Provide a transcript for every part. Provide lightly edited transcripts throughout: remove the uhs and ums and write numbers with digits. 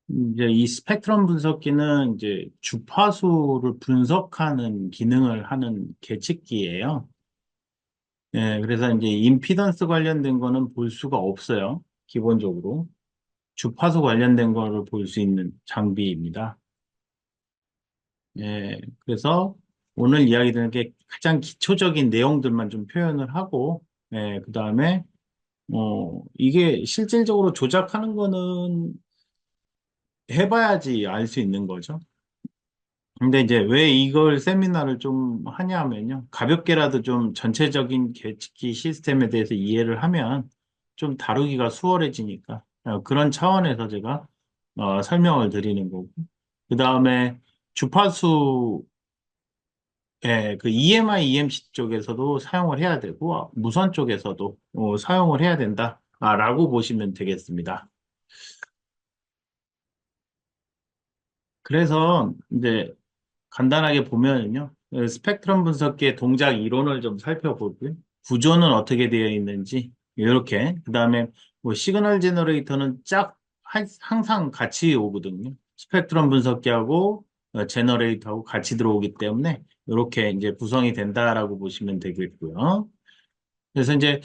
이제 이 스펙트럼 분석기는 이제 주파수를 분석하는 기능을 하는 계측기예요. 예, 그래서 이제 임피던스 관련된 거는 볼 수가 없어요. 기본적으로. 주파수 관련된 거를 볼 수 있는 장비입니다. 예, 그래서 오늘 이야기 드리는 게 가장 기초적인 내용들만 좀 표현을 하고, 예, 그 다음에, 이게 실질적으로 조작하는 거는 해봐야지 알 수 있는 거죠. 근데 이제 왜 이걸 세미나를 좀 하냐면요. 가볍게라도 좀 전체적인 계측기 시스템에 대해서 이해를 하면 좀 다루기가 수월해지니까 그런 차원에서 제가 설명을 드리는 거고. 그 다음에 주파수의 그 EMI, EMC 쪽에서도 사용을 해야 되고 무선 쪽에서도 사용을 해야 된다라고 보시면 되겠습니다. 그래서 이제 간단하게 보면은요, 스펙트럼 분석기의 동작 이론을 좀 살펴보고요. 구조는 어떻게 되어 있는지, 이렇게. 그 다음에 뭐 시그널 제너레이터는 항상 같이 오거든요. 스펙트럼 분석기하고 제너레이터하고 같이 들어오기 때문에 이렇게 이제 구성이 된다라고 보시면 되겠고요. 그래서 이제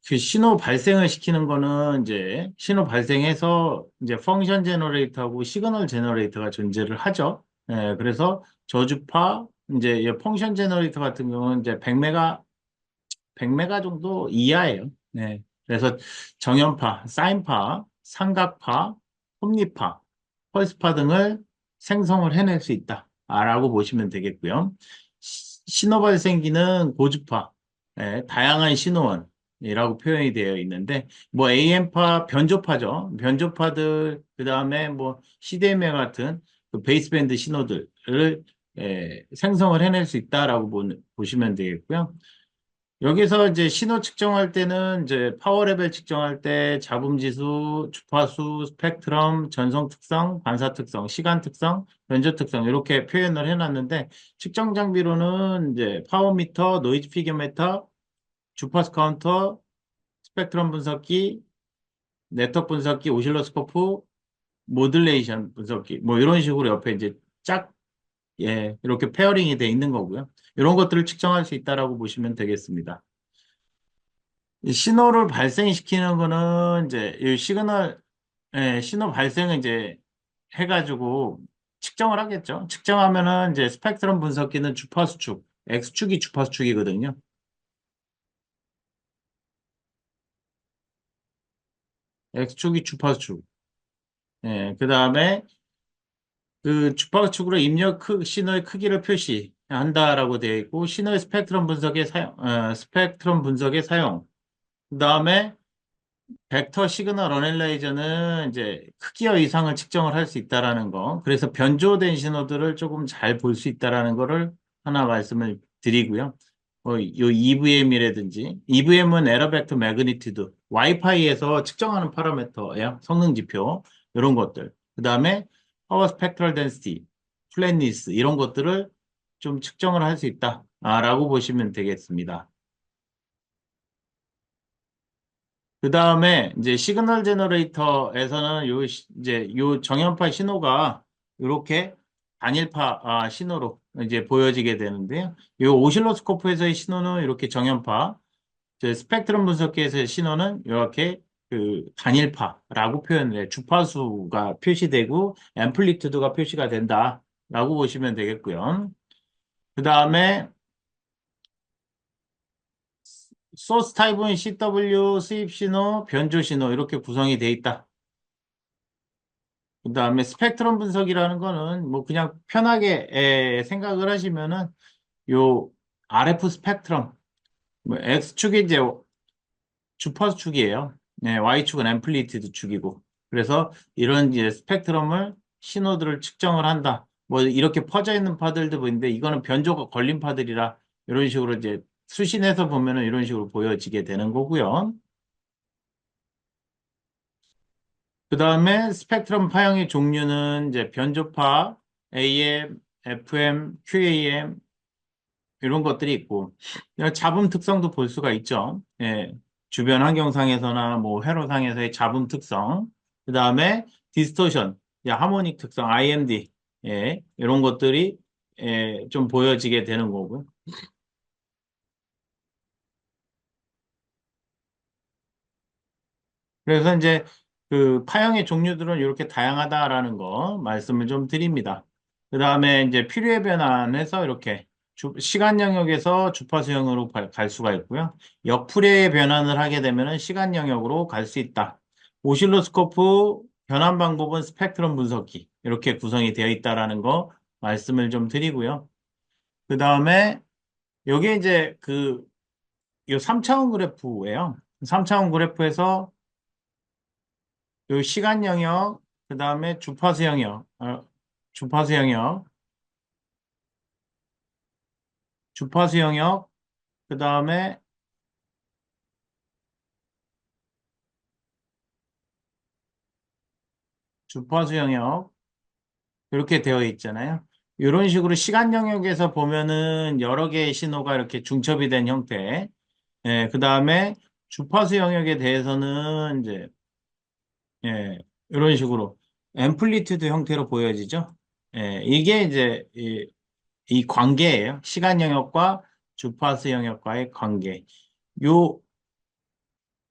그 신호 발생을 시키는 거는 이제 신호 발생해서 이제 펑션 제너레이터하고 시그널 제너레이터가 존재를 하죠. 그래서 저주파 이제 이 펑션 제너레이터 같은 경우는 이제 100메가 정도 이하예요. 네. 그래서 정연파, 사인파, 삼각파, 톱니파, 펄스파 등을 생성을 해낼 수 있다라고 보시면 되겠고요. 신호 발생기는 고주파, 다양한 신호원이라고 표현이 되어 있는데, 뭐 AM파, 변조파죠. 변조파들, 그 다음에 뭐 CDMA 같은 그 베이스밴드 신호들을 생성을 해낼 수 있다라고 보시면 되겠고요. 여기서 이제 신호 측정할 때는 이제 파워 레벨 측정할 때 잡음 지수, 주파수, 스펙트럼, 전송 특성, 반사 특성, 시간 특성, 변조 특성 이렇게 표현을 해놨는데 측정 장비로는 이제 파워미터, 노이즈 피겨미터, 주파수 카운터, 스펙트럼 분석기, 네트워크 분석기, 오실로스코프, 모듈레이션 분석기 뭐 이런 식으로 옆에 이제 짝 이렇게 페어링이 돼 있는 거고요. 이런 것들을 측정할 수 있다라고 보시면 되겠습니다. 이 신호를 발생시키는 거는 이제 이 시그널, 신호 발생을 이제 해가지고 측정을 하겠죠. 측정하면은 이제 스펙트럼 분석기는 주파수축, X축이 주파수축이거든요. X축이 주파수축. 그 다음에 그 주파수축으로 신호의 크기를 표시한다라고 되어 있고, 신호의 스펙트럼 분석의 사용. 그 다음에 벡터 시그널 어널라이저는 이제 크기와 이상을 측정을 할 수 있다라는 거. 그래서 변조된 신호들을 조금 잘 볼 수 있다라는 거를 하나 말씀을 드리고요. 요 EVM이라든지, EVM은 에러 벡터 매그니튜드, 와이파이에서 측정하는 파라미터예요. 성능 지표, 이런 것들. 그 다음에 파워 스펙트럴 덴시티, 플랫니스 이런 것들을 좀 측정을 할 수 있다라고 보시면 되겠습니다. 그 다음에 이제 시그널 제너레이터에서는 이제 요 정연파 신호가 이렇게 단일파 신호로 이제 보여지게 되는데요. 요 오실로스코프에서의 신호는 이렇게 정연파, 이제 스펙트럼 분석기에서의 신호는 이렇게 그 단일파라고 표현을 해요. 주파수가 표시되고 앰플리튜드가 표시가 된다라고 보시면 되겠고요. 그 다음에 소스 타입은 CW, 수입 신호, 변조 신호 이렇게 구성이 돼 있다. 그 다음에 스펙트럼 분석이라는 거는 뭐 그냥 편하게 생각을 하시면은 요 RF 스펙트럼, 뭐 X축이 이제 주파수 축이에요. 네, Y축은 앰플리티드 축이고. 그래서 이런 이제 스펙트럼을 신호들을 측정을 한다. 뭐 이렇게 퍼져 있는 파들도 보이는데 이거는 변조가 걸린 파들이라 이런 식으로 이제 수신해서 보면은 이런 식으로 보여지게 되는 거고요. 그 다음에 스펙트럼 파형의 종류는 이제 변조파, AM, FM, QAM 이런 것들이 있고 이런 잡음 특성도 볼 수가 있죠. 주변 환경상에서나 뭐 회로상에서의 잡음 특성. 그 다음에 디스토션. 이제 하모닉 특성, IMD, 예, 이런 것들이 좀 보여지게 되는 거고요. 그래서 이제 그 파형의 종류들은 이렇게 다양하다라는 거 말씀을 좀 드립니다. 그 다음에 이제 필요에 변환해서 이렇게 시간 영역에서 주파수형으로 갈 수가 있고요. 역풀이의 변환을 하게 되면은 시간 영역으로 갈 수 있다. 오실로스코프 변환 방법은 스펙트럼 분석기 이렇게 구성이 되어 있다라는 거 말씀을 좀 드리고요. 그 다음에 여기 이제 요 3차원 그래프예요. 3차원 그래프에서 요 시간 영역, 그 다음에 주파수 영역, 주파수 영역, 주파수 영역, 그 다음에 주파수 영역, 이렇게 되어 있잖아요. 이런 식으로 시간 영역에서 보면은 여러 개의 신호가 이렇게 중첩이 된 형태. 예, 그 다음에 주파수 영역에 대해서는 이제, 예, 이런 식으로 앰플리튜드 형태로 보여지죠. 예, 이게 이제 이 관계예요. 시간 영역과 주파수 영역과의 관계. 요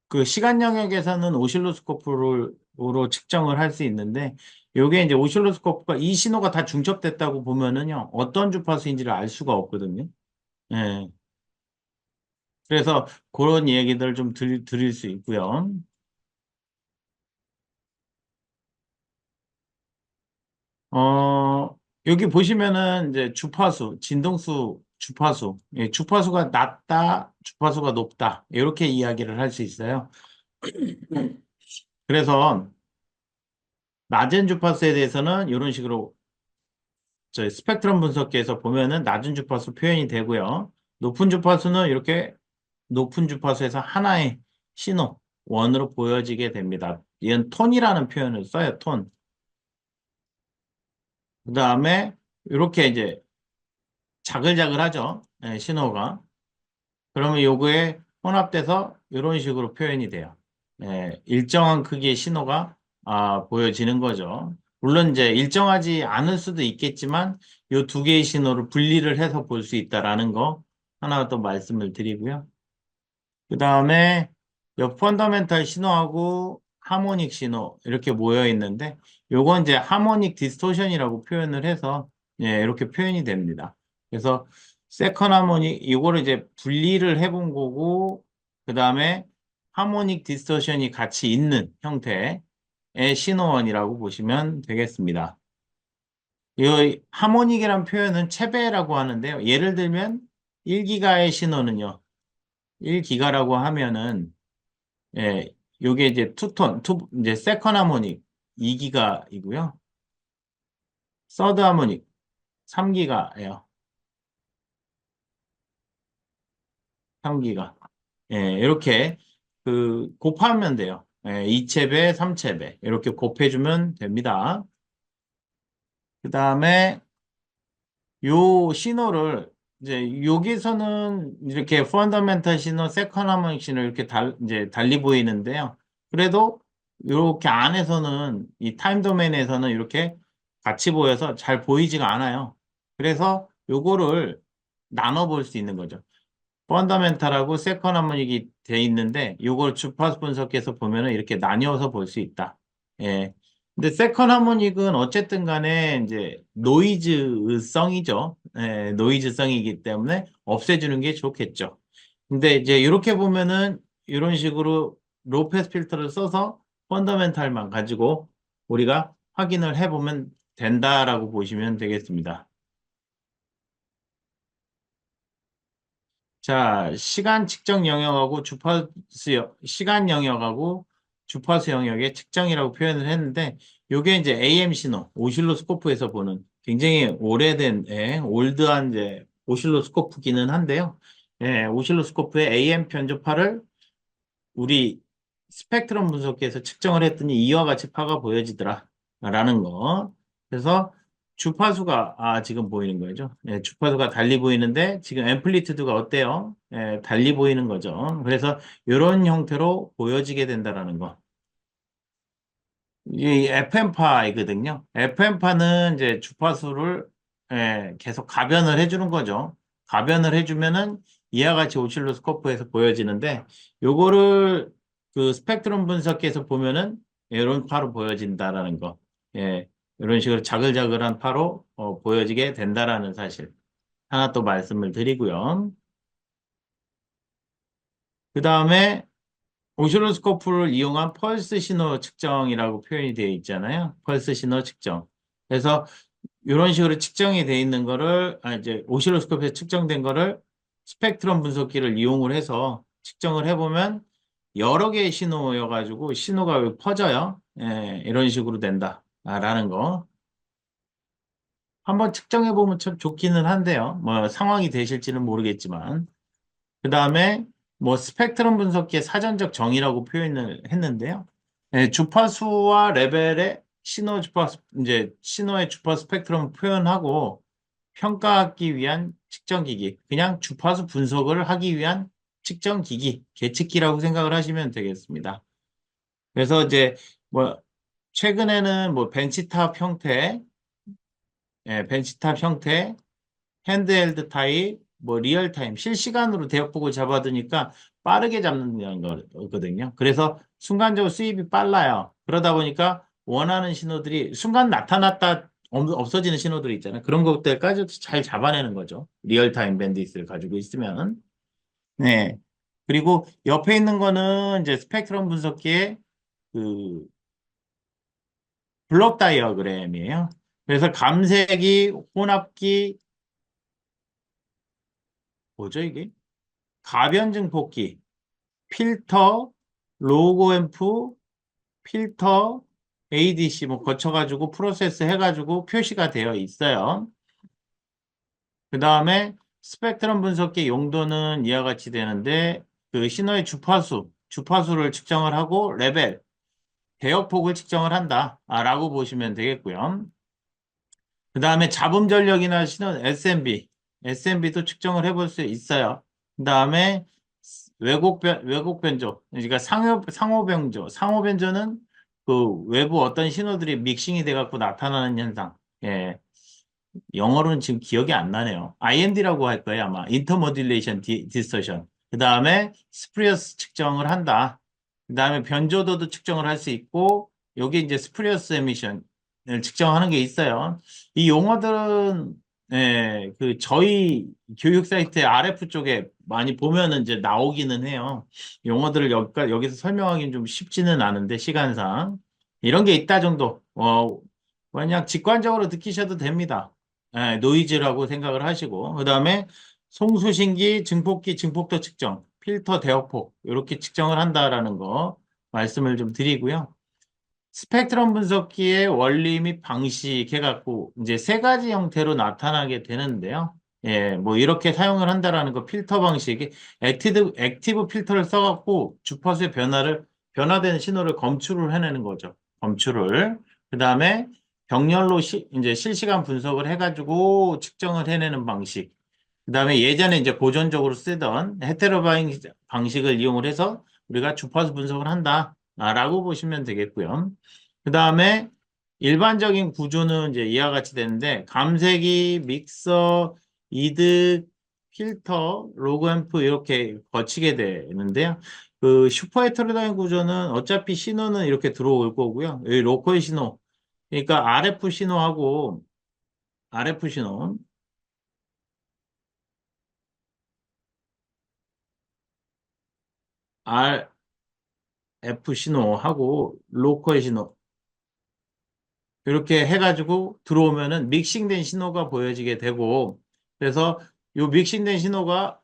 그 시간 영역에서는 오실로스코프로 측정을 할 수 있는데 요게 이제 오실로스코프가 이 신호가 다 중첩됐다고 보면은요 어떤 주파수인지를 알 수가 없거든요. 예. 그래서 그런 얘기들 좀 드릴 수 있고요. 어, 여기 보시면은 이제 주파수, 진동수 주파수, 예, 주파수가 낮다, 주파수가 높다 이렇게 이야기를 할 수 있어요. 그래서 낮은 주파수에 대해서는 이런 식으로 저희 스펙트럼 분석기에서 보면은 낮은 주파수 표현이 되고요. 높은 주파수는 이렇게 높은 주파수에서 하나의 신호, 원으로 보여지게 됩니다. 이건 톤이라는 표현을 써요, 톤. 그 다음에 이렇게 이제 자글자글하죠, 예, 신호가. 그러면 요거에 혼합돼서 이런 식으로 표현이 돼요. 예, 일정한 크기의 신호가 보여지는 거죠. 물론 이제 일정하지 않을 수도 있겠지만 요 두 개의 신호를 분리를 해서 볼 수 있다라는 거 하나 더 말씀을 드리고요. 그 다음에 요 펀더멘탈 신호하고 하모닉 신호 이렇게 모여 있는데 요건 이제 하모닉 디스토션이라고 표현을 해서 예, 이렇게 표현이 됩니다. 그래서 세컨 하모닉 이거를 이제 분리를 해본 거고 그 다음에 하모닉 디스토션이 같이 있는 형태의 신호원이라고 보시면 되겠습니다. 이 하모닉이란 표현은 체배라고 하는데요. 예를 들면 1기가의 신호는요. 1기가라고 하면은 예, 요게 이제 이제 세컨 하모닉 2기가이고요. 서드 하모닉 3기가예요. 3기가. 예, 이렇게 곱하면 돼요. 예, 2채배, 3채배 이렇게 곱해주면 됩니다. 그 다음에 요 신호를 이제 여기서는 이렇게 펀더멘탈 신호, 세컨 하모닉 신호 이렇게 이제 달리 보이는데요. 그래도 이렇게 안에서는 이 타임 도메인에서는 이렇게 같이 보여서 잘 보이지가 않아요. 그래서 요거를 나눠 볼 수 있는 거죠. 펀더멘탈하고 세컨 하모닉이 돼 있는데 요걸 주파수 분석해서 보면은 이렇게 나뉘어서 볼 수 있다. 예. 근데 세컨 하모닉은 어쨌든 간에 이제 노이즈성이죠. 예, 노이즈성이기 때문에 없애주는 게 좋겠죠. 근데 이제 이렇게 보면은 이런 식으로 로우 패스 필터를 써서 펀더멘탈만 가지고 우리가 확인을 해보면 된다라고 보시면 되겠습니다. 자, 시간 측정 영역하고 시간 영역하고 주파수 영역의 측정이라고 표현을 했는데, 요게 이제 AM 신호, 오실로스코프에서 보는 굉장히 오래된, 올드한 이제 오실로스코프기는 한데요. 예, 오실로스코프의 AM 편조파를 우리 스펙트럼 분석기에서 측정을 했더니 이와 같이 파가 보여지더라. 라는 거. 그래서 주파수가, 지금 보이는 거죠. 예, 주파수가 달리 보이는데 지금 앰플리튜드가 어때요? 예, 달리 보이는 거죠. 그래서 이런 형태로 보여지게 된다라는 거. 이 FM파이거든요. FM파는 이제 주파수를 계속 가변을 해주는 거죠. 가변을 해주면은 이와 같이 오실로스코프에서 보여지는데 요거를 그 스펙트럼 분석기에서 보면은 이런 파로 보여진다라는 거. 예, 이런 식으로 자글자글한 파로 보여지게 된다라는 사실 하나 또 말씀을 드리고요. 그 다음에 오실로스코프를 이용한 펄스 신호 측정이라고 표현이 되어 있잖아요. 펄스 신호 측정. 그래서 이런 식으로 측정이 되어 있는 거를, 이제 오실로스코프에서 측정된 거를 스펙트럼 분석기를 이용을 해서 측정을 해보면 여러 개의 신호여가지고 신호가 퍼져요. 예, 이런 식으로 된다. 라는 거. 한번 측정해보면 참 좋기는 한데요. 뭐 상황이 되실지는 모르겠지만. 그 다음에 뭐 스펙트럼 분석기의 사전적 정의라고 표현을 했는데요. 예, 주파수와 레벨의 신호 주파수, 이제 신호의 주파수 스펙트럼 표현하고 평가하기 위한 측정기기, 그냥 주파수 분석을 하기 위한 측정기기, 계측기라고 생각을 하시면 되겠습니다. 그래서 이제 뭐 최근에는 뭐 벤치탑 형태, 벤치탑 형태, 핸드헬드 타입, 뭐 리얼타임, 실시간으로 대역폭을 잡아두니까 빠르게 잡는 거거든요. 그래서 순간적으로 수입이 빨라요. 그러다 보니까 원하는 신호들이 순간 나타났다 없어지는 신호들이 있잖아요. 그런 것들까지 잘 잡아내는 거죠. 리얼타임 밴드위스를 가지고 있으면. 네. 그리고 옆에 있는 거는 이제 스펙트럼 분석기의 그 블록 다이어그램이에요. 그래서 감색이, 혼합기, 뭐죠 이게? 가변증폭기, 필터, 로고 앰프, 필터, ADC 뭐 거쳐가지고 프로세스 해가지고 표시가 되어 있어요. 그 다음에 스펙트럼 분석기 용도는 이와 같이 되는데 그 신호의 주파수를 측정을 하고 레벨, 대역폭을 측정을 한다. 라고 보시면 되겠고요. 그 다음에 잡음 전력이나 신호 SMB도 측정을 해볼 수 있어요. 그 다음에 왜곡 변조, 그러니까 상호 변조. 상호 변조는 그 외부 어떤 신호들이 믹싱이 돼갖고 나타나는 현상. 예, 영어로는 지금 기억이 안 나네요. IMD라고 할 거예요, 아마. 인터모듈레이션 디스토션. 그 다음에 스프리어스 측정을 한다. 그 다음에 변조도도 측정을 할 수 있고, 여기 이제 스프리어스 에미션을 측정하는 게 있어요. 이 용어들은, 그 저희 교육 사이트 RF 쪽에 많이 보면은 이제 나오기는 해요. 용어들을 여기서 설명하기는 좀 쉽지는 않은데, 시간상. 이런 게 있다 정도. 그냥 직관적으로 느끼셔도 됩니다. 노이즈라고 생각을 하시고, 그 다음에 송수신기, 증폭기, 증폭도 측정, 필터 대역폭, 이렇게 측정을 한다라는 거 말씀을 좀 드리고요. 스펙트럼 분석기의 원리 및 방식 해갖고, 이제 세 가지 형태로 나타나게 되는데요. 예, 뭐, 이렇게 사용을 한다라는 거, 필터 방식이, 액티브 필터를 써갖고, 주파수의 변화되는 신호를 검출을 해내는 거죠. 검출을. 그 다음에, 병렬로 이제 실시간 분석을 해가지고 측정을 해내는 방식. 그 다음에 예전에 이제 고전적으로 쓰던 헤테로바잉 방식을 이용을 해서 우리가 주파수 분석을 한다. 라고 보시면 되겠고요. 그 다음에 일반적인 구조는 이제 이와 같이 되는데 감색이, 믹서, 이득, 필터, 로그앰프 이렇게 거치게 되는데요. 그 슈퍼 헤테로다잉 구조는 어차피 신호는 이렇게 들어올 거고요. 여기 로컬 신호. 그러니까 RF 신호하고 RF 신호, RF 신호하고 로컬 신호 이렇게 해가지고 들어오면은 믹싱된 신호가 보여지게 되고 그래서 요 믹싱된 신호가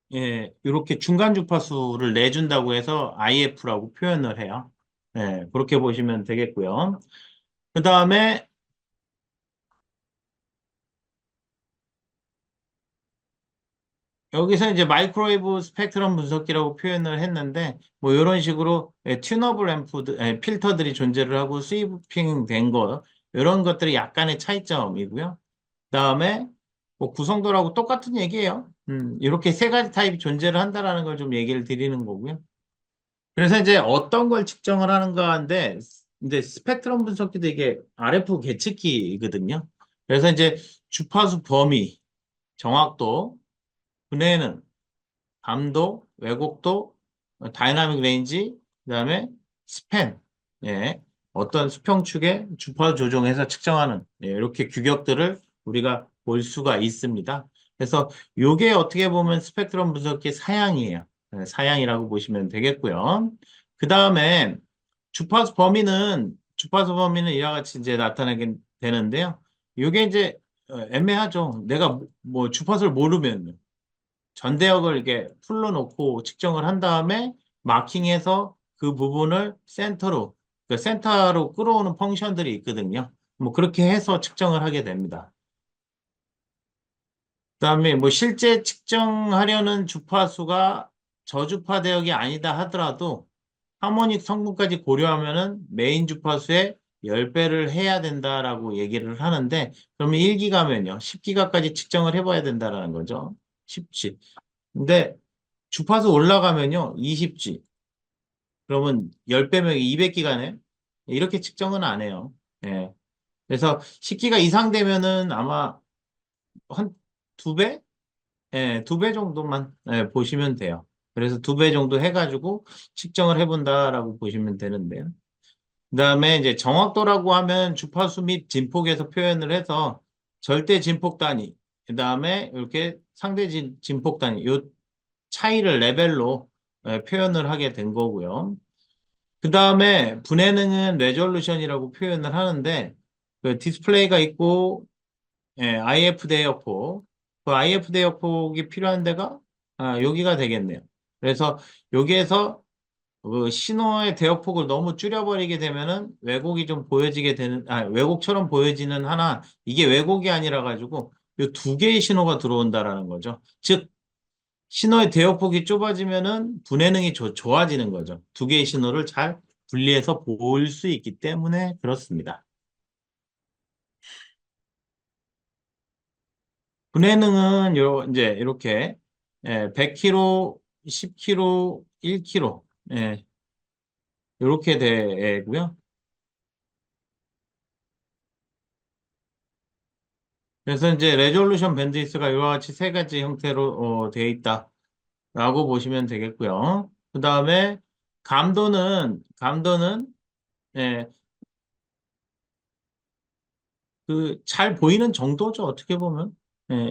이렇게 중간 주파수를 내준다고 해서 IF라고 표현을 해요. 그렇게 보시면 되겠고요. 그 다음에 여기서 이제 마이크로웨이브 스펙트럼 분석기라고 표현을 했는데 뭐 이런 식으로 튜너블 필터들이 존재를 하고 스위핑 된 거 이런 것들이 약간의 차이점이고요. 그다음에 뭐 구성도라고 똑같은 얘기예요. 이렇게 세 가지 타입이 존재를 한다라는 걸 좀 얘기를 드리는 거고요. 그래서 이제 어떤 걸 측정을 하는가 하는데, 이제 스펙트럼 분석기도 이게 RF 계측기거든요. 그래서 이제 주파수 범위, 정확도, 분해는 감도, 왜곡도, 다이나믹 레인지, 그다음에 스팬, 예, 어떤 수평축의 주파수 조정해서 측정하는 예, 이렇게 규격들을 우리가 볼 수가 있습니다. 그래서 요게 어떻게 보면 스펙트럼 분석기 사양이에요. 예, 사양이라고 보시면 되겠고요. 그 다음에 주파수 범위는 이와 같이 이제 나타나게 되는데요. 요게 이제 애매하죠. 내가 뭐 주파수를 모르면 전대역을 이렇게 풀러놓고 측정을 한 다음에 마킹해서 그 부분을 센터로, 그 센터로 끌어오는 펑션들이 있거든요. 뭐 그렇게 해서 측정을 하게 됩니다. 그다음에 뭐 실제 측정하려는 주파수가 저주파 대역이 아니다 하더라도 하모닉 성분까지 고려하면은 메인 주파수의 10배를 해야 된다라고 얘기를 하는데 그러면 1기가면요. 10기가까지 측정을 해봐야 된다라는 거죠. 10지. 근데 주파수 올라가면요, 20G. 그러면 10배면 200기가네? 이렇게 측정은 안 해요. 예. 그래서 10기가 이상 되면은 아마 한 2배? 예, 2배 정도만 예, 보시면 돼요. 그래서 2배 정도 해가지고 측정을 해본다라고 보시면 되는데요. 그 다음에 이제 정확도라고 하면 주파수 및 진폭에서 표현을 해서 절대 진폭 단위, 그 다음에 이렇게 상대 진폭 단위, 요 차이를 레벨로 표현을 하게 된 거고요. 그 다음에 분해능은 레졸루션이라고 표현을 하는데 그 디스플레이가 있고 IF 대역폭 그 IF 대역폭이 필요한 데가 여기가 되겠네요. 그래서 여기에서 그 신호의 대역폭을 너무 줄여버리게 되면은 왜곡이 좀 보여지게 되는 왜곡처럼 보여지는 하나 이게 왜곡이 아니라 가지고 이 두 개의 신호가 들어온다라는 거죠. 즉 신호의 대역폭이 좁아지면은 분해능이 좋아지는 거죠. 두 개의 신호를 잘 분리해서 볼 수 있기 때문에 그렇습니다. 분해능은 이제 이렇게 100km, 10km, 1km 이렇게 되고요. 그래서 이제 레졸루션 밴드위스가 이와 같이 세 가지 형태로 되어 있다라고 보시면 되겠고요. 그 다음에 감도는 예, 그 잘 보이는 정도죠. 어떻게 보면.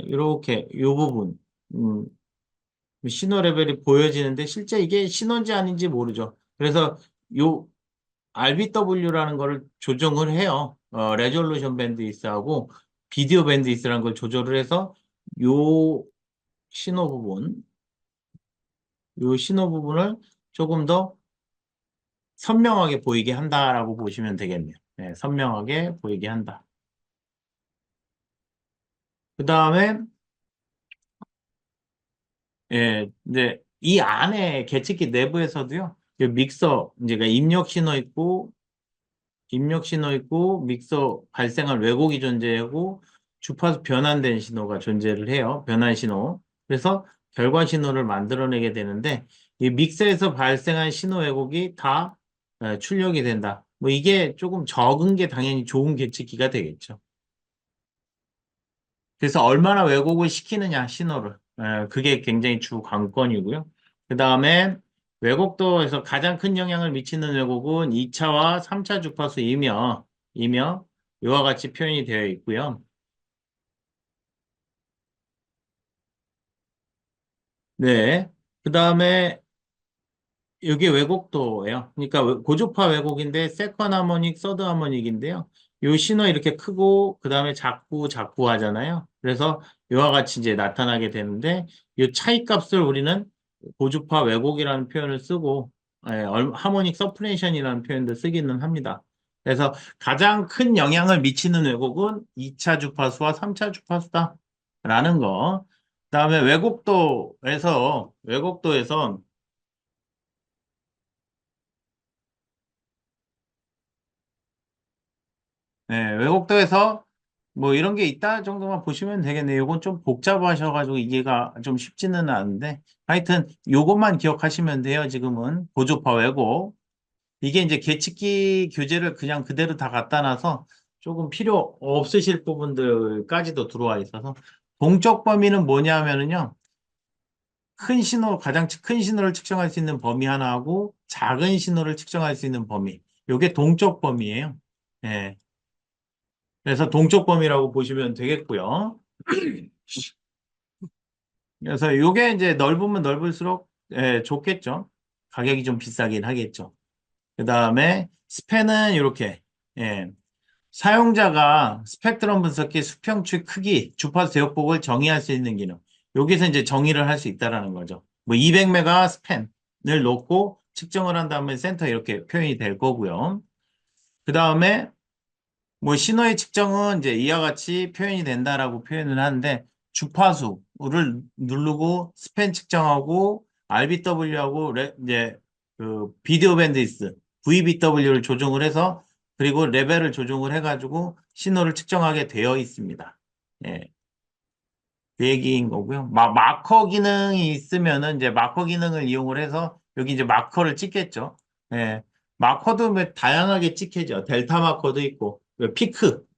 이렇게 이 부분. 음, 신호 레벨이 보여지는데 실제 이게 신호인지 아닌지 모르죠. 그래서 요 RBW라는 거를 조정을 해요. 레졸루션 밴드위스하고 비디오 밴드위스라는 걸 조절을 해서 요 신호 부분, 요 신호 부분을 조금 더 선명하게 보이게 한다라고 보시면 되겠네요. 네, 선명하게 보이게 한다. 그 다음에 이제 이 안에 계측기 내부에서도요. 이 믹서 이제 입력 신호 있고 믹서 발생한 왜곡이 존재하고 주파수 변환된 신호가 존재를 해요. 변환 신호. 그래서 결과 신호를 만들어내게 되는데 이 믹서에서 발생한 신호 왜곡이 다 출력이 된다. 뭐 이게 조금 적은 게 당연히 좋은 계측기가 되겠죠. 그래서 얼마나 왜곡을 시키느냐, 신호를. 그게 굉장히 주 관건이고요. 그 다음에 왜곡도에서 가장 큰 영향을 미치는 왜곡은 2차와 3차 주파수이며, 이와 같이 표현이 되어 있고요. 네. 그 다음에 이게 왜곡도예요. 그러니까 고주파 왜곡인데 세컨 하모닉, 서드 하모닉인데요. 요 신호 이렇게 크고 그다음에 작고 하잖아요. 그래서 이와 같이 이제 나타나게 되는데 이 차이 값을 우리는 고주파 왜곡이라는 표현을 쓰고 하모닉 서프레이션이라는 표현도 쓰기는 합니다. 그래서 가장 큰 영향을 미치는 왜곡은 2차 주파수와 3차 주파수다라는 거. 그다음에 왜곡도에서 왜곡도에서 뭐 이런 게 있다 정도만 보시면 되겠네요. 이건 좀 복잡하셔가지고 이해가 좀 쉽지는 않은데 하여튼 요것만 기억하시면 돼요. 지금은 고주파 왜곡. 이게 이제 계측기 교재를 그냥 그대로 다 갖다 놔서 조금 필요 없으실 부분들까지도 들어와 있어서 동적 범위는 뭐냐면은요. 큰 신호, 가장 큰 신호를 측정할 수 있는 범위 하나하고 작은 신호를 측정할 수 있는 범위. 요게 동적 범위예요. 예. 그래서 동적 범위라고 보시면 되겠고요. 그래서 요게 이제 넓으면 넓을수록 예, 좋겠죠. 가격이 좀 비싸긴 하겠죠. 그 다음에 스팬은 이렇게 예, 사용자가 스펙트럼 분석기 수평축 크기, 주파수 대역폭을 정의할 수 있는 기능. 여기서 이제 정의를 할 수 있다라는 거죠. 뭐 200메가 스팬을 놓고 측정을 한 다음에 센터 이렇게 표현이 될 거고요. 그 다음에 뭐 신호의 측정은 이제 이와 같이 표현이 된다라고 표현을 하는데 주파수를 누르고 스팬 측정하고 RBW하고 이제 그 비디오 밴드위스 VBW를 조정을 해서 그리고 레벨을 조정을 해가지고 신호를 측정하게 되어 있습니다. 예, 그 얘기인 거고요. 마커 기능이 있으면은 이제 마커 기능을 이용을 해서 여기 이제 마커를 찍겠죠. 예, 마커도 뭐 다양하게 찍혀져. 델타 마커도 있고 그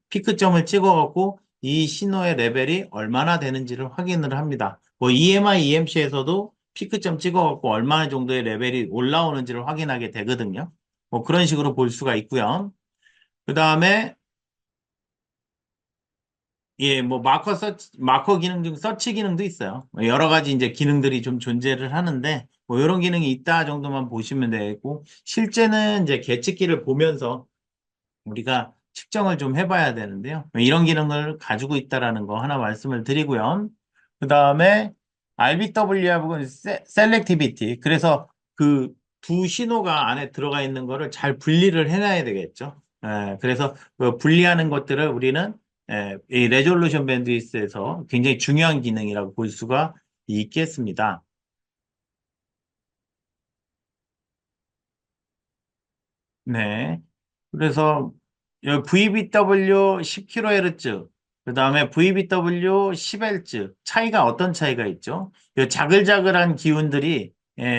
피크점을 찍어갖고 이 신호의 레벨이 얼마나 되는지를 확인을 합니다. 뭐 EMI, EMC에서도 피크점 찍어갖고 얼마나 정도의 레벨이 올라오는지를 확인하게 되거든요. 뭐 그런 식으로 볼 수가 있고요. 그 다음에 예, 뭐 마커 기능 중 서치 기능도 있어요. 뭐 여러 가지 이제 기능들이 좀 존재를 하는데 뭐 이런 기능이 있다 정도만 보시면 되고 실제는 이제 계측기를 보면서 우리가 측정을 좀 해봐야 되는데요. 이런 기능을 가지고 있다라는 거 하나 말씀을 드리고요. 그 다음에 RBW하고는 셀렉티비티. 그래서 그 두 신호가 안에 들어가 있는 거를 잘 분리를 해놔야 되겠죠. 그래서 그 분리하는 것들을 우리는 이 레졸루션 밴드위스에서 굉장히 중요한 기능이라고 볼 수가 있겠습니다. 네. 그래서 VBW 10kHz, 그 다음에 VBW 10Hz 차이가 어떤 차이가 있죠? 이 자글자글한 기운들이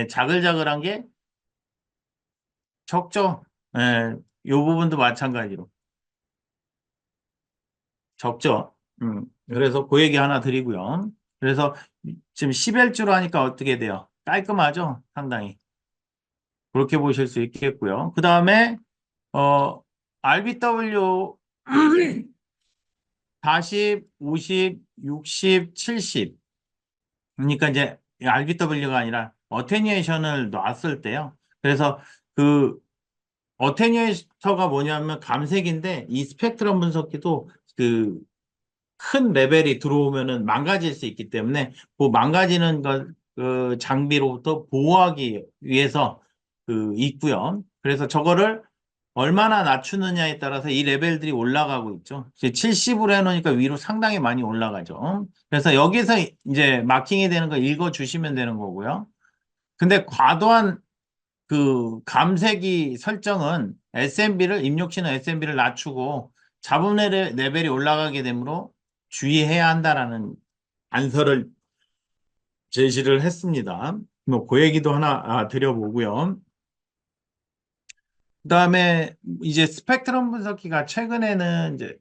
자글자글한 게 적죠. 이 부분도 마찬가지로 적죠. 그래서 그 얘기 하나 드리고요. 그래서 지금 10Hz로 하니까 어떻게 돼요? 깔끔하죠? 상당히. 그렇게 보실 수 있겠고요. 그 다음에 RBW 40, 50, 60, 70. 그러니까 이제 RBW가 아니라 어테뉴에이션을 놨을 때요. 그래서 그 어테뉴에이터가 뭐냐면 감색인데 이 스펙트럼 분석기도 그 큰 레벨이 들어오면은 망가질 수 있기 때문에 그 망가지는 그 장비로부터 보호하기 위해서 그 있고요. 그래서 저거를 얼마나 낮추느냐에 따라서 이 레벨들이 올라가고 있죠. 이제 70으로 해놓으니까 위로 상당히 많이 올라가죠. 그래서 여기서 이제 마킹이 되는 거 읽어주시면 되는 거고요. 근데 과도한 그 감색이 설정은 SMB를 입력신호 SMB를 낮추고 잡음 레벨이 올라가게 되므로 주의해야 한다라는 안서를 제시를 했습니다. 뭐 그 얘기도 하나 드려보고요. 그다음에 이제 스펙트럼 분석기가 최근에는 이제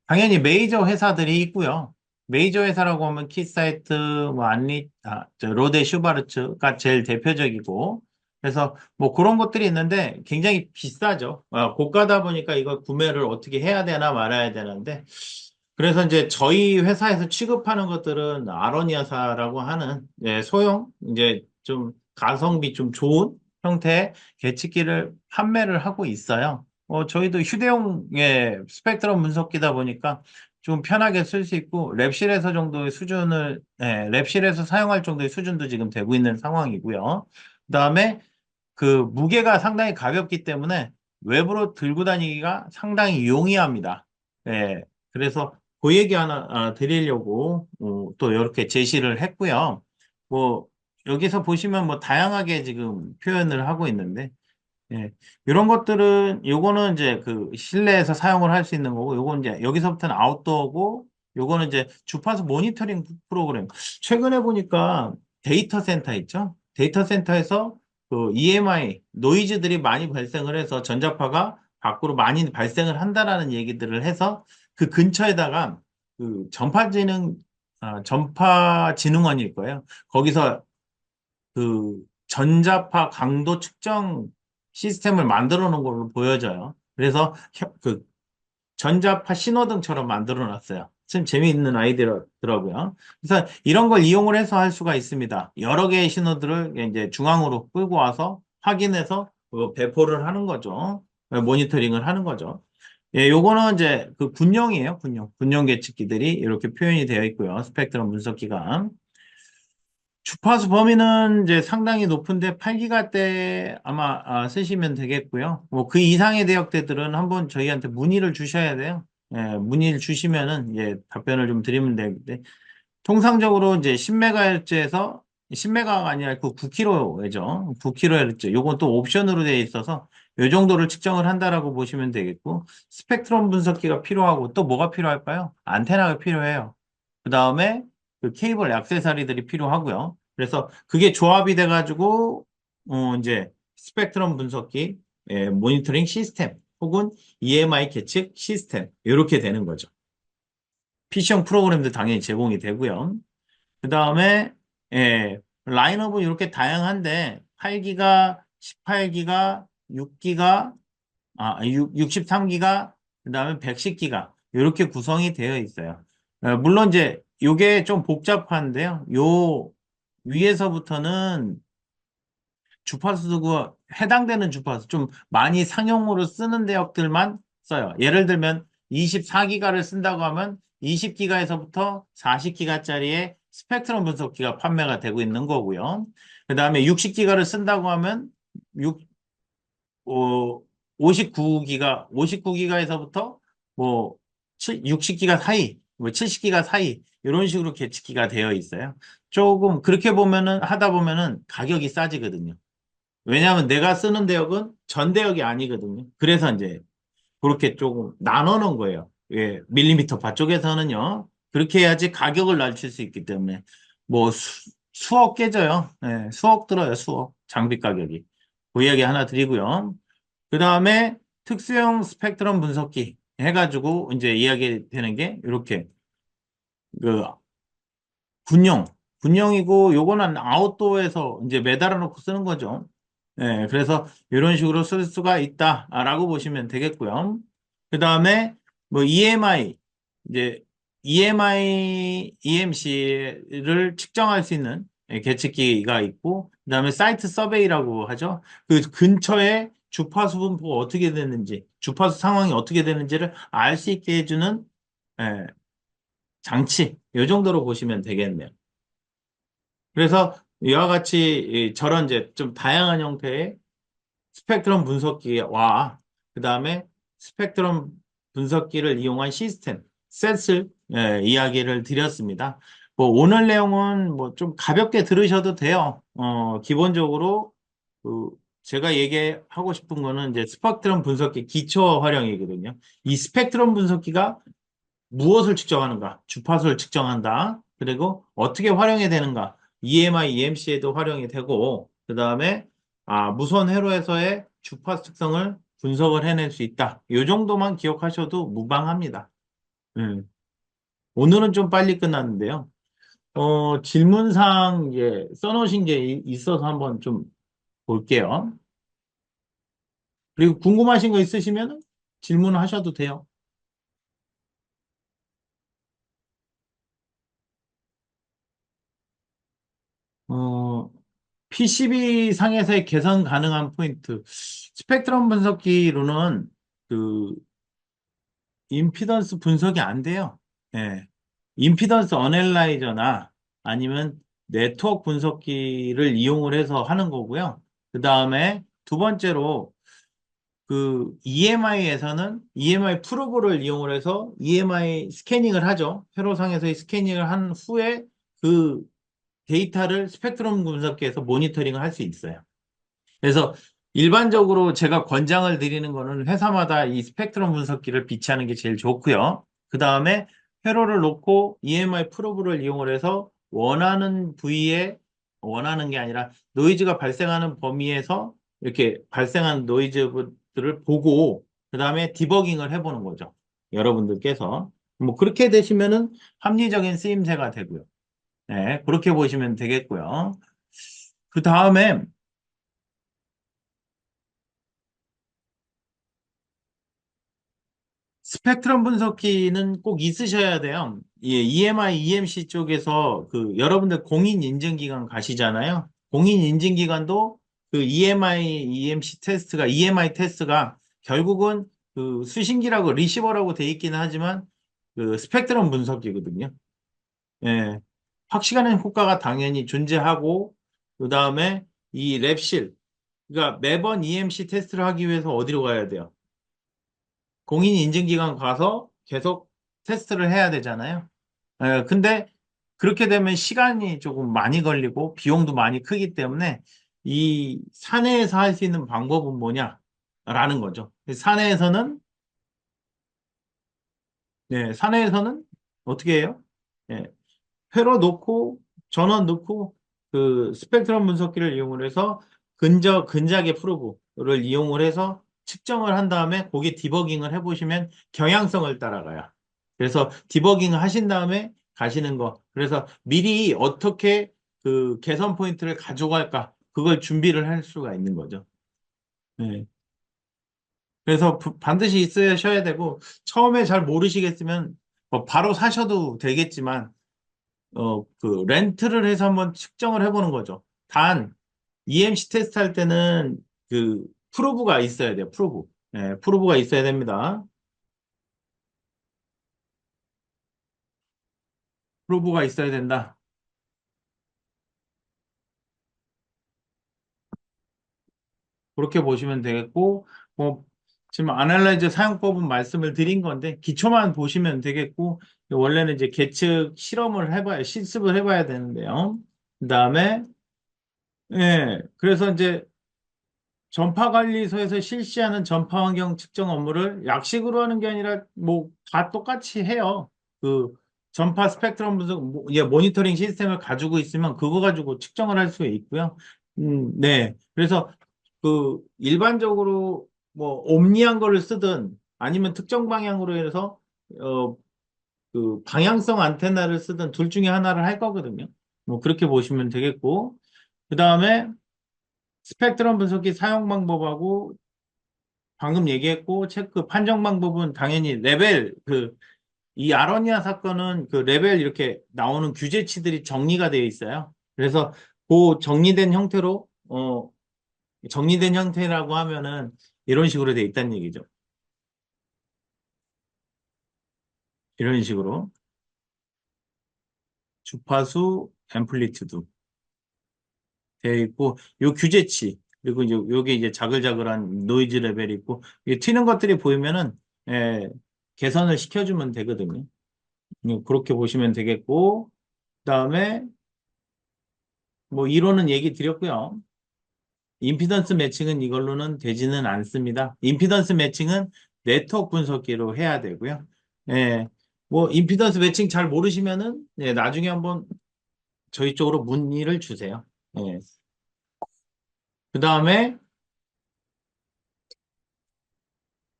당연히 메이저 회사들이 있고요. 메이저 회사라고 하면 키사이트, 뭐 로데 슈바르츠가 제일 대표적이고 그래서 뭐 그런 것들이 있는데 굉장히 비싸죠. 고가다 보니까 이걸 구매를 어떻게 해야 되나 말아야 되는데 그래서 이제 저희 회사에서 취급하는 것들은 아로니아사라고 하는 소형 이제 좀 가성비 좀 좋은 형태의 계측기를 판매를 하고 있어요. 저희도 휴대용의 스펙트럼 분석기다 보니까 좀 편하게 쓸 수 있고 랩실에서 정도의 수준을 랩실에서 사용할 정도의 수준도 지금 되고 있는 상황이고요. 그다음에 그 무게가 상당히 가볍기 때문에 외부로 들고 다니기가 상당히 용이합니다. 예, 그래서 그 얘기 하나 드리려고 또 이렇게 제시를 했고요. 뭐 여기서 보시면 뭐 다양하게 지금 표현을 하고 있는데 예. 이런 것들은, 요거는 이제 그 실내에서 사용을 할 수 있는 거고, 요건 이제 여기서부터는 아웃도어고, 요거는 이제 주파수 모니터링 프로그램. 최근에 보니까 데이터 센터 있죠? 데이터 센터에서 그 EMI, 노이즈들이 많이 발생을 해서 전자파가 밖으로 많이 발생을 한다라는 얘기들을 해서 그 근처에다가 그 전파진흥원일 거예요. 거기서 그 전자파 강도 측정 시스템을 만들어 놓은 걸로 보여져요. 그래서 그 전자파 신호등처럼 만들어 놨어요. 참 재미있는 아이디어더라고요. 그래서 이런 걸 이용을 해서 할 수가 있습니다. 여러 개의 신호들을 이제 중앙으로 끌고 와서 확인해서 배포를 하는 거죠. 모니터링을 하는 거죠. 예, 요거는 이제 그 군용이에요, 군용. 군용 계측기들이 이렇게 표현이 되어 있고요. 스펙트럼 분석기가. 주파수 범위는 이제 상당히 높은데 8기가대 아마 쓰시면 되겠고요. 뭐 그 이상의 대역대들은 한번 저희한테 문의를 주셔야 돼요. 예, 문의를 주시면은 이제 답변을 좀 드리면 되는데 통상적으로 이제 10MHz에서 10메가가 아니라 그 9kHz죠. 9kHz. 요건 또 옵션으로 되어 있어서 요 정도를 측정을 한다라고 보시면 되겠고 스펙트럼 분석기가 필요하고 또 뭐가 필요할까요? 안테나가 필요해요. 그 다음에 그 케이블 액세서리들이 필요하고요. 그래서 그게 조합이 돼가지고 이제 스펙트럼 분석기, 모니터링 시스템 혹은 EMI 계측 시스템 이렇게 되는 거죠. PC형 프로그램도 당연히 제공이 되고요. 그 다음에 라인업은 이렇게 다양한데 8기가, 18기가, 6기가, 63기가, 그 다음에 110기가 이렇게 구성이 되어 있어요. 물론 이제 요게 좀 복잡한데요. 요 위에서부터는 주파수가 해당되는 주파수 좀 많이 상용으로 쓰는 대역들만 써요. 예를 들면 24기가를 쓴다고 하면 20기가에서부터 40기가짜리의 스펙트럼 분석기가 판매가 되고 있는 거고요. 그 다음에 60기가를 쓴다고 하면 6, 59기가에서부터 뭐 60기가 사이, 뭐 70기가 사이 이런 식으로 계측기가 되어 있어요. 조금 그렇게 보면은 하다 보면은 가격이 싸지거든요. 왜냐하면 내가 쓰는 대역은 전 대역이 아니거든요. 그래서 이제 그렇게 조금 나눠 놓은 거예요. 예, 밀리미터 바 쪽에서는요. 그렇게 해야지 가격을 낮출 수 있기 때문에 뭐 수억 깨져요. 예, 수억 들어요, 수억. 장비 가격이. 그 이야기 하나 드리고요. 그 다음에 특수형 스펙트럼 분석기 해가지고 이제 이야기 되는 게 이렇게 그 군용, 군용이고 요거는 아웃도어에서 이제 매달아 놓고 쓰는 거죠. 예, 그래서 이런 식으로 쓸 수가 있다라고 보시면 되겠고요. 그 다음에 뭐 EMI, 이제 EMI, EMC를 측정할 수 있는 계측기가 있고, 그 다음에 사이트 서베이라고 하죠. 그 근처에 주파수 분포가 어떻게 되는지, 주파수 상황이 어떻게 되는지를 알 수 있게 해주는 예, 장치, 이 정도로 보시면 되겠네요. 그래서 이와 같이 저런 이제 좀 다양한 형태의 스펙트럼 분석기와 그 다음에 스펙트럼 분석기를 이용한 시스템, 셋을 이야기를 드렸습니다. 뭐 오늘 내용은 뭐 좀 가볍게 들으셔도 돼요. 기본적으로 그 제가 얘기하고 싶은 거는 이제 스펙트럼 분석기 기초 활용이거든요. 이 스펙트럼 분석기가 무엇을 측정하는가? 주파수를 측정한다. 그리고 어떻게 활용이 되는가? EMI, EMC에도 활용이 되고, 그 다음에, 무선 회로에서의 주파수 특성을 분석을 해낼 수 있다. 이 정도만 기억하셔도 무방합니다. 음. 오늘은 좀 빨리 끝났는데요. 질문사항, 써놓으신 게 있어서 한번 좀 볼게요. 그리고 궁금하신 거 있으시면 질문하셔도 돼요. 어, PCB 상에서의 개선 가능한 포인트. 스펙트럼 분석기로는 그 임피던스 분석이 안 돼요. 예. 임피던스 어널라이저나 아니면 네트워크 분석기를 이용을 해서 하는 거고요. 그 다음에 두 번째로 그 EMI에서는 EMI 프로브를 이용을 해서 EMI 스캐닝을 하죠. 회로상에서의 스캐닝을 한 후에 그 데이터를 스펙트럼 분석기에서 모니터링을 할 수 있어요. 그래서 일반적으로 제가 권장을 드리는 거는 회사마다 이 스펙트럼 분석기를 비치하는 게 제일 좋고요. 그 다음에 회로를 놓고 EMI 프로브를 이용을 해서 원하는 부위에 원하는 게 아니라 노이즈가 발생하는 범위에서 이렇게 발생하는 노이즈들을 보고 그 다음에 디버깅을 해보는 거죠. 여러분들께서. 뭐 그렇게 되시면은 합리적인 쓰임새가 되고요. 네, 그렇게 보시면 되겠고요. 그 다음에 스펙트럼 분석기는 꼭 있으셔야 돼요. 예, EMI, EMC 쪽에서 그 여러분들 공인 인증기관 가시잖아요. 공인 인증기관도 그 EMI, EMC 테스트가 EMI 테스트가 결국은 그 수신기라고 리시버라고 돼 있기는 하지만 그 스펙트럼 분석기거든요. 예. 확실한 효과가 당연히 존재하고 그다음에 이 랩실 그러니까 매번 EMC 테스트를 하기 위해서 어디로 가야 돼요? 공인 인증기관 가서 계속 테스트를 해야 되잖아요. 근데 그렇게 되면 시간이 조금 많이 걸리고 비용도 많이 크기 때문에 이 사내에서 할 수 있는 방법은 뭐냐라는 거죠. 사내에서는 네, 사내에서는 어떻게 해요? 예, 회로 놓고 전원 놓고 그 스펙트럼 분석기를 이용을 해서 근작의 프로브를 이용을 해서 측정을 한 다음에 거기에 디버깅을 해보시면 경향성을 따라가요. 그래서 디버깅을 하신 다음에 가시는 거. 그래서 미리 어떻게 그 개선 포인트를 가져갈까? 그걸 준비를 할 수가 있는 거죠. 네. 그래서 반드시 있으셔야 되고 처음에 잘 모르시겠으면 뭐 바로 사셔도 되겠지만 그 렌트를 해서 한번 측정을 해보는 거죠. 단, EMC 테스트 할 때는 그 프로브가 있어야 돼요. 프로브. 네, 프로브가 있어야 됩니다. 프로브가 있어야 된다. 그렇게 보시면 되겠고, 뭐, 지금 아날라이저 사용법은 말씀을 드린 건데, 기초만 보시면 되겠고, 원래는 이제 계측 실험을 해봐야, 실습을 해봐야 되는데요. 그 다음에, 예, 그래서 이제 전파관리소에서 실시하는 전파 환경 측정 업무를 약식으로 하는 게 아니라 뭐 다 똑같이 해요. 그 전파 스펙트럼 분석 예, 모니터링 시스템을 가지고 있으면 그거 가지고 측정을 할 수 있고요. 네. 그래서 그 일반적으로 뭐 옴니한 거를 쓰든 아니면 특정 방향으로 해서 어 그 방향성 안테나를 쓰든 둘 중에 하나를 할 거거든요. 뭐 그렇게 보시면 되겠고 그다음에 스펙트럼 분석기 사용 방법하고 방금 얘기했고 체크 판정 방법은 당연히 레벨 이 아로니아 사건은 그 레벨 이렇게 나오는 규제치들이 정리가 되어 있어요. 그래서 그 정리된 형태라고 하면은 이런 식으로 되어 있다는 얘기죠. 이런 식으로 주파수 앰플리튜드 되어 있고 요 규제치 그리고 이제 요게 이제 자글자글한 노이즈 레벨이 있고 이게 튀는 것들이 보이면은 개선을 시켜주면 되거든요. 그렇게 보시면 되겠고 그다음에 뭐 이론은 얘기 드렸고요. 임피던스 매칭은 이걸로는 되지는 않습니다. 임피던스 매칭은 네트워크 분석기로 해야 되고요. 예. 뭐 임피던스 매칭 잘 모르시면은 나중에 한번 저희 쪽으로 문의를 주세요. 예. 그다음에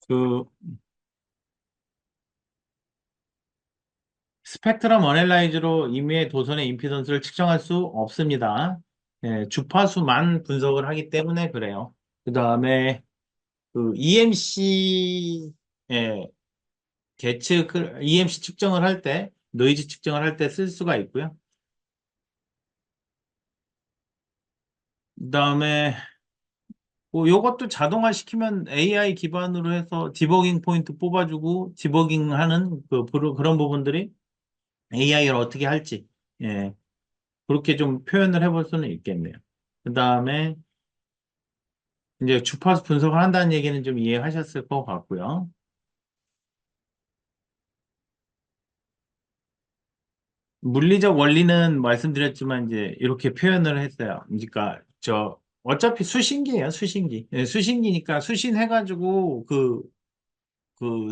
그 스펙트럼 어널라이즈로 임의의 도선의 임피던스를 측정할 수 없습니다. 예, 주파수만 분석을 하기 때문에 그래요. 그다음에 그 EMC EMC 측정을 할 때, 노이즈 측정을 할 때 쓸 수가 있고요. 그다음에 뭐 요것도 자동화 시키면 AI 기반으로 해서 디버깅 포인트 뽑아주고 디버깅 하는 그런 부분들이 AI를 어떻게 할지 예, 그렇게 좀 표현을 해볼 수는 있겠네요. 그다음에 이제 주파수 분석을 한다는 얘기는 좀 이해하셨을 것 같고요. 물리적 원리는 말씀드렸지만 이제 이렇게 표현을 했어요. 그러니까 저 어차피 수신기예요, 수신기. 예, 수신기니까 수신해가지고 그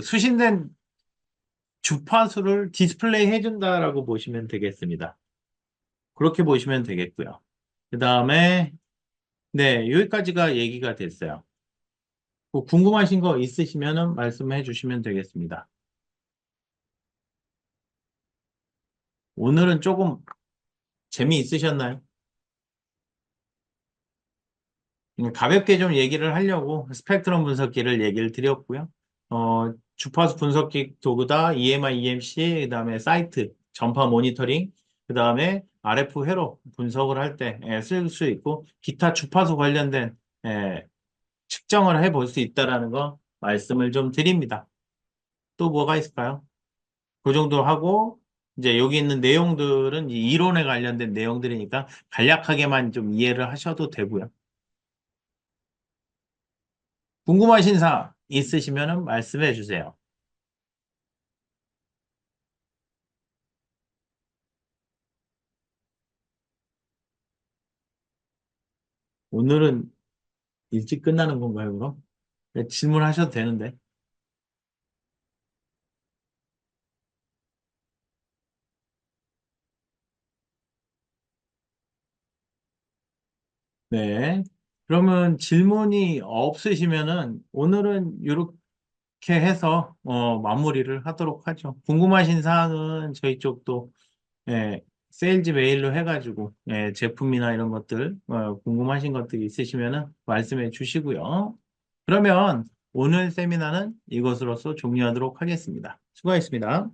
수신된 주파수를 디스플레이 해준다라고 보시면 되겠습니다. 그렇게 보시면 되겠고요. 그 다음에, 네, 여기까지가 얘기가 됐어요. 뭐 궁금하신 거 있으시면은 말씀해 주시면 되겠습니다. 오늘은 조금 재미있으셨나요? 가볍게 좀 얘기를 하려고 스펙트럼 분석기를 얘기를 드렸고요. 주파수 분석기 도구다, EMI, EMC, 그다음에 사이트, 전파 모니터링, 그다음에 RF 회로 분석을 할 때 쓸 수 있고, 기타 주파수 관련된 예, 측정을 해볼 수 있다라는 거 말씀을 좀 드립니다. 또 뭐가 있을까요? 그 정도 하고, 이제 여기 있는 내용들은 이 이론에 관련된 내용들이니까 간략하게만 좀 이해를 하셔도 되고요. 궁금하신 사항 있으시면 말씀해 주세요. 오늘은 일찍 끝나는 건가요, 그럼? 네, 질문하셔도 되는데. 네. 그러면 질문이 없으시면은 오늘은 이렇게 해서 마무리를 하도록 하죠. 궁금하신 사항은 저희 쪽도 예, 세일즈 메일로 해가지고 제품이나 이런 것들 궁금하신 것들이 있으시면은 말씀해 주시고요. 그러면 오늘 세미나는 이것으로서 종료하도록 하겠습니다. 수고하셨습니다.